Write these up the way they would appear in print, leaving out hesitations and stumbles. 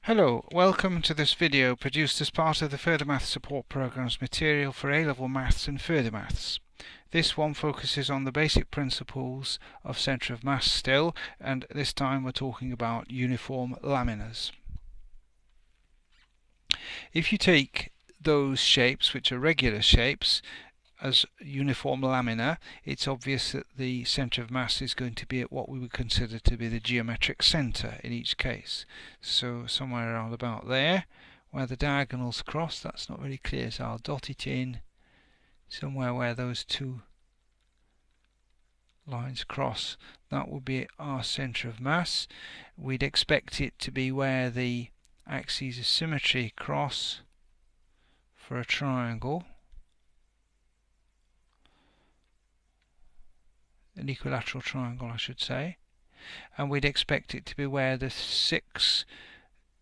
Hello, welcome to this video produced as part of the Further Maths Support Programme's material for A-Level Maths and Further Maths. This one focuses on the basic principles of centre of mass still, and this time we're talking about uniform laminas. If you take those shapes, which are regular shapes, as uniform lamina, it's obvious that the centre of mass is going to be at what we would consider to be the geometric centre in each case. So somewhere around about there, where the diagonals cross. That's not very clear, so I'll dot it in somewhere where those two lines cross. That would be our centre of mass. We'd expect it to be where the axes of symmetry cross for a triangle. An equilateral triangle, I should say, and we'd expect it to be where the 6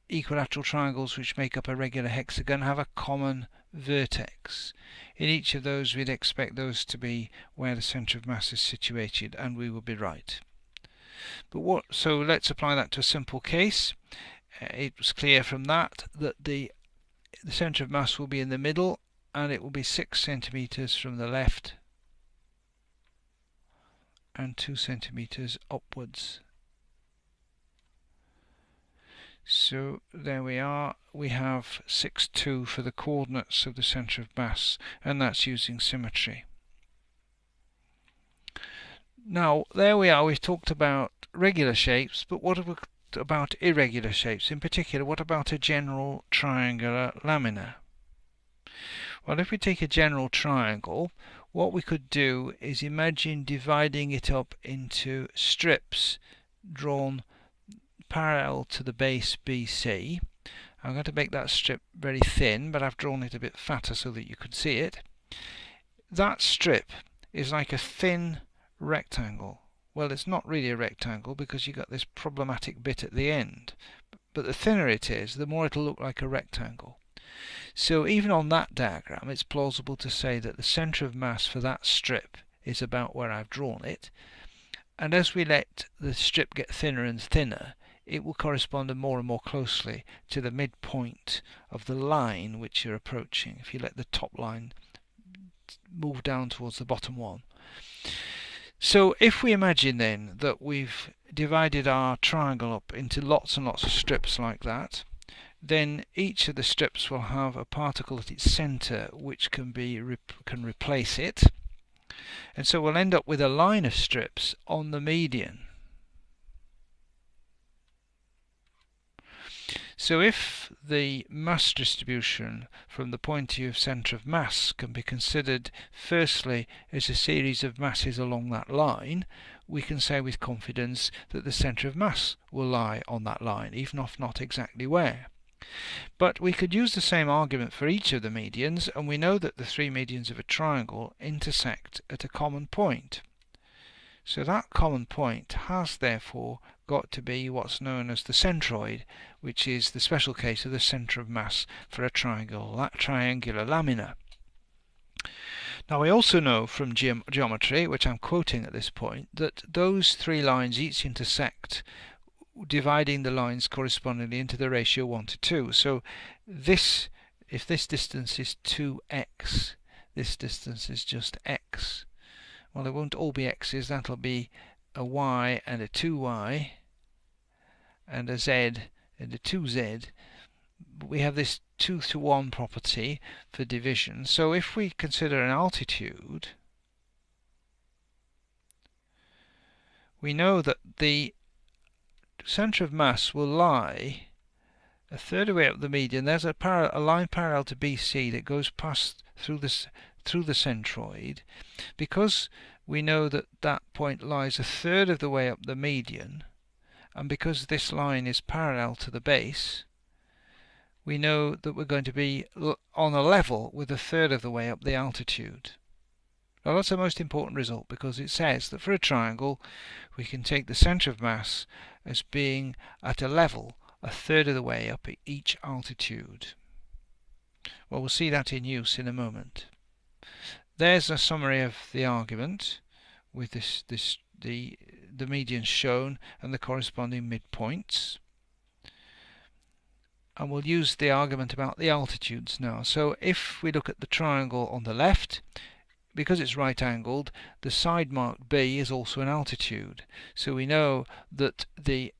equilateral triangles which make up a regular hexagon have a common vertex. In each of those we'd expect those to be where the centre of mass is situated, and we would be right. So let's apply that to a simple case. It was clear from that the centre of mass will be in the middle, and it will be 6 centimeters from the left and 2 centimeters upwards. So there we are. We have 6, 2 for the coordinates of the centre of mass, and that's using symmetry. Now there we are. We've talked about regular shapes, but what about irregular shapes? In particular, what about a general triangular lamina? Well, if we take a general triangle, what we could do is imagine dividing it up into strips drawn parallel to the base BC. I'm going to make that strip very thin, but I've drawn it a bit fatter so that you could see it. That strip is like a thin rectangle. Well, it's not really a rectangle because you've got this problematic bit at the end. But the thinner it is, the more it'll look like a rectangle. So even on that diagram, it's plausible to say that the centre of mass for that strip is about where I've drawn it. And as we let the strip get thinner and thinner, it will correspond more and more closely to the midpoint of the line which you're approaching, if you let the top line move down towards the bottom one. So if we imagine then that we've divided our triangle up into lots and lots of strips like that, then each of the strips will have a particle at its centre which can replace it, and so we'll end up with a line of strips on the median. So if the mass distribution from the point of view of centre of mass can be considered firstly as a series of masses along that line, we can say with confidence that the centre of mass will lie on that line, even if not exactly where. But we could use the same argument for each of the medians, and we know that the 3 medians of a triangle intersect at a common point. So that common point has therefore got to be what's known as the centroid, which is the special case of the centre of mass for a triangular lamina. Now we also know from geometry, which I'm quoting at this point, that those 3 lines each intersect, dividing the lines correspondingly into the ratio 1 to 2. So if this distance is 2x, this distance is just x. Well, it won't all be x's, that'll be a y and a 2y and a z and a 2z. But we have this 2 to 1 property for division. So if we consider an altitude, we know that the centre of mass will lie a third of the way up the median. There's a line parallel to BC that goes past through the centroid. Because we know that that point lies a third of the way up the median, and because this line is parallel to the base, we know that we're going to be on a level with a third of the way up the altitude. Now that's the most important result, because it says that for a triangle we can take the centre of mass as being at a level a third of the way up each altitude. Well, we'll see that in use in a moment. There's a summary of the argument with the medians shown and the corresponding midpoints. And we'll use the argument about the altitudes now. So if we look at the triangle on the left, because it's right angled, the side marked B is also an altitude. So we know that the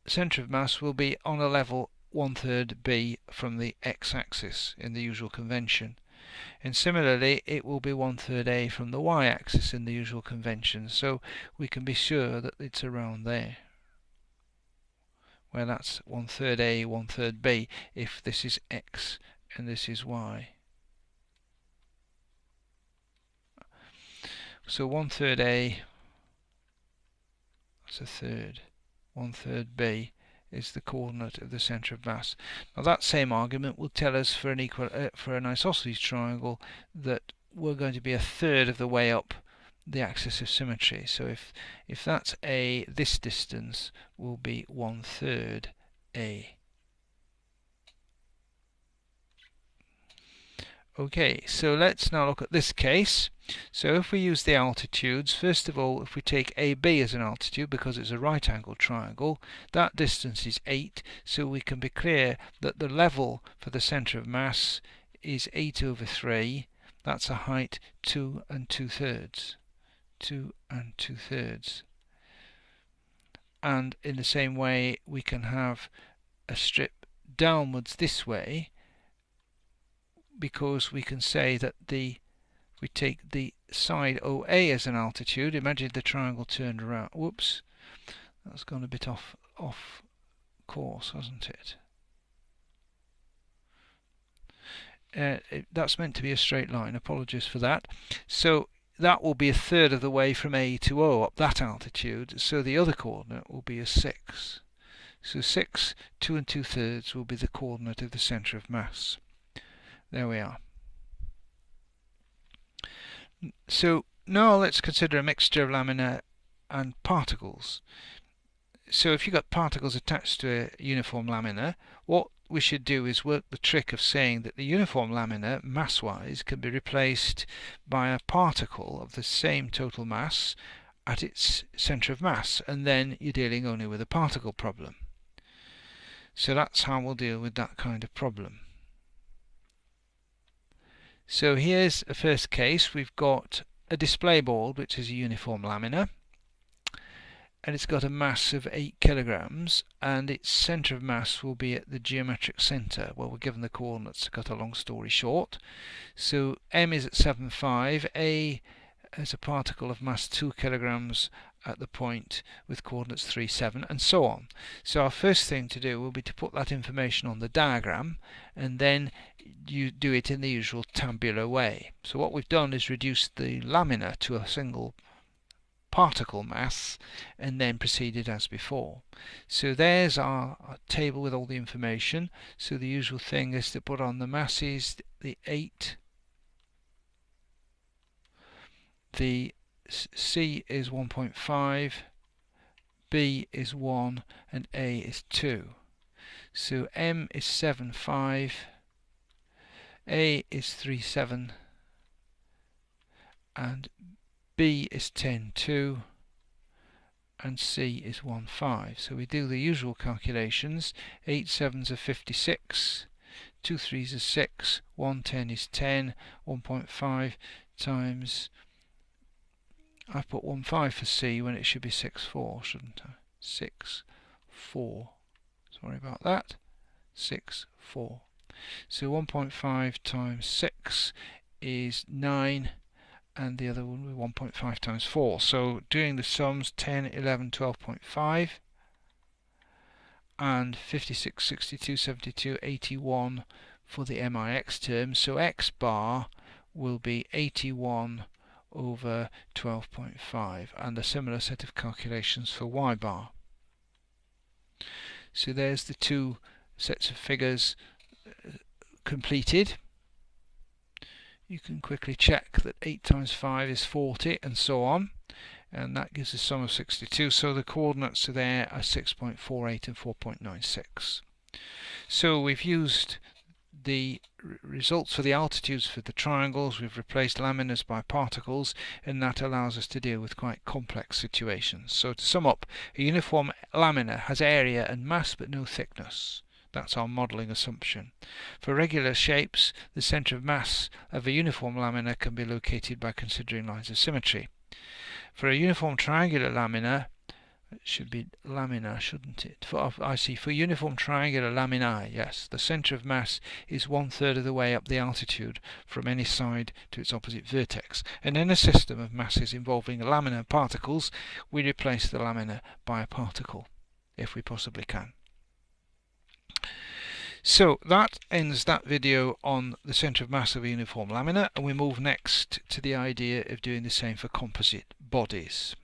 centre of mass will be on a level 1/3 B from the x-axis in the usual convention. And similarly, it will be 1/3 A from the y-axis in the usual convention. So we can be sure that it's around there, where that's 1/3 A, 1/3 B, if this is X and this is Y. So 1/3 A, that's a third, 1/3 B is the coordinate of the centre of mass. Now that same argument will tell us for an isosceles triangle that we're going to be a third of the way up the axis of symmetry. So if that's A, this distance will be 1/3 A. Okay, so let's now look at this case. So if we use the altitudes, first of all, if we take AB as an altitude, because it's a right angled triangle, that distance is 8, so we can be clear that the level for the centre of mass is 8/3. That's a height 2 2/3. 2 2/3. And in the same way, we can have a strip downwards this way, because we can say that we take the side OA as an altitude. Imagine the triangle turned around. Whoops, that's gone a bit off course, hasn't it? That's meant to be a straight line. Apologies for that. So that will be a third of the way from A to O up that altitude. So the other coordinate will be a 6. So 6, 2 2/3 will be the coordinate of the centre of mass. There we are. So now let's consider a mixture of lamina and particles. So if you've got particles attached to a uniform lamina, what we should do is work the trick of saying that the uniform lamina, mass-wise, can be replaced by a particle of the same total mass at its centre of mass, and then you're dealing only with a particle problem. So that's how we'll deal with that kind of problem. So here's a first case. We've got a display board which is a uniform lamina, and it's got a mass of 8 kilograms, and its centre of mass will be at the geometric centre. Well, we're given the coordinates to cut a long story short. So M is at 7,5, A has a particle of mass 2 kilograms at the point with coordinates 3, 7, and so on. So our first thing to do will be to put that information on the diagram, and then you do it in the usual tabular way. So what we've done is reduced the lamina to a single particle mass and then proceeded as before. So there's our table with all the information. So the usual thing is to put on the masses, the 8, the C is 1.5, B is 1, and A is 2. So M is 7,5, A is 3,7, and B is 10,2, and C is 1,5. So we do the usual calculations. 8 7s are 56, 2 3s are 6, 1 10 is 10, 1.5 times, I've put 1.5 for C when it should be 6.4, shouldn't I? 6.4. Sorry about that. 6.4. So 1.5 times 6 is 9, and the other one will be 1.5 times 4. So doing the sums, 10, 11, 12.5, and 56, 62, 72, 81 for the MIX term. So X bar will be 81 over 12.5, and a similar set of calculations for Y bar. So there's the two sets of figures completed. You can quickly check that 8 times 5 is 40, and so on, and that gives a sum of 62. So the coordinates are there are 6.48 and 4.96. So we've used the results for the altitudes for the triangles, we've replaced laminas by particles, and that allows us to deal with quite complex situations. So to sum up, a uniform lamina has area and mass but no thickness. That's our modelling assumption. For regular shapes, the centre of mass of a uniform lamina can be located by considering lines of symmetry. For a uniform triangular lamina, it should be lamina, shouldn't it? For uniform triangular laminae, yes, the centre of mass is 1/3 of the way up the altitude from any side to its opposite vertex. And in a system of masses involving laminar particles, we replace the lamina by a particle, if we possibly can. So that ends that video on the centre of mass of a uniform lamina, and we move next to the idea of doing the same for composite bodies.